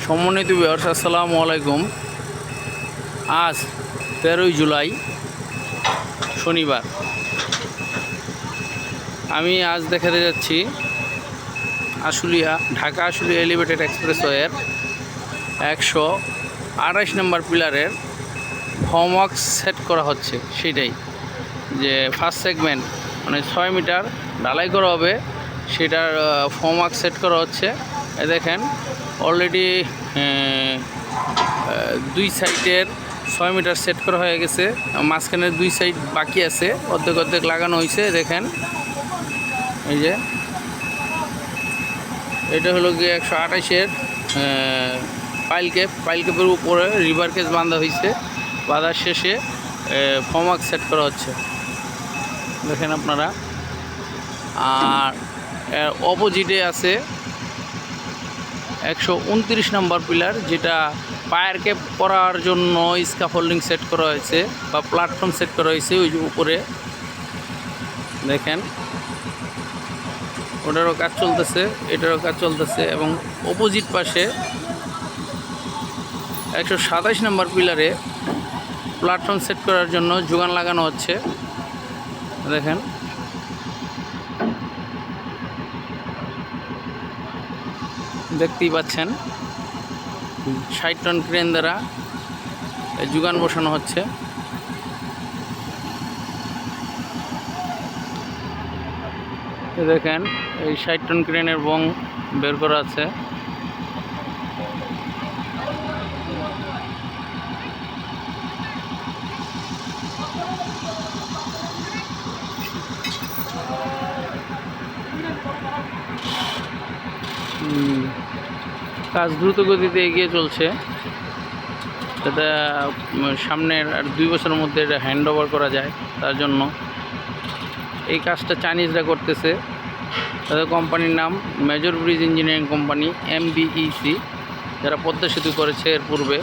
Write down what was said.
সম্মানিত ভিউয়ার্স, আসসালামু আলাইকুম। আজ 13ই জুলাই শনিবার। আমি আজ দেখাতে যাচ্ছি আশুলিয়া ঢাকা আশুলিয়া এলিভেটেড এক্সপ্রেসওয়ের 128 নম্বর পিলারের ফর্মওয়ার্ক সেট করা হচ্ছে। সেটাই যে ফার্স্ট সেগমেন্ট মানে 6 মিটার ঢালাই করা হবে, সেটার ফর্মওয়ার্ক সেট করা হচ্ছে। এ দেখেন অলরেডি দুই সাইডের 6 মিটার সেট করা হয়ে গেছে, মাঝখানের দুই সাইড বাকি আছে, অর্ধেক অর্ধেক লাগানো হয়েছে। দেখেন এই যে এটা হলো গিয়ে 128-এর পাইল ক্যাপের উপরে রিভার কেস বাঁধা হয়েছে। বাঁধার শেষে ফর্মওয়ার্ক সেট করা হচ্ছে, দেখেন আপনারা। আর অপোজিটে আছে 129 নম্বর পিলার, যেটা পায়ার ক্যাপ করার জন্য স্ক্যাফোল্ডিং সেট করা হয়েছে বা প্ল্যাটফর্ম সেট করা হয়েছে। ওই যে উপরে দেখেন ওটারও কাজ চলতেছে, এটারও কাজ চলতেছে। এবং অপোজিট পাশে 127 নম্বর পিলারে প্ল্যাটফর্ম সেট করার জন্য যোগান লাগানো হচ্ছে। দেখেন দেখতেই পাচ্ছেন 60 টন ক্রেন দ্বারা যোগান বসানো হচ্ছে। দেখেন এই 60 টন ক্রেনের বং বের করা আছে। কাজ দ্রুত গতিতে এগিয়ে চলছে। এটা সামনের আর 2 বছরের মধ্যে এটা হ্যান্ড ওভার করা যায়, তার জন্য এই কাজটা চাইনিজরা করতেছে। তাদের কোম্পানির নাম major bridge engineering company, MBEC, যারা পদ্মা সেতু করেছে এর পূর্বে।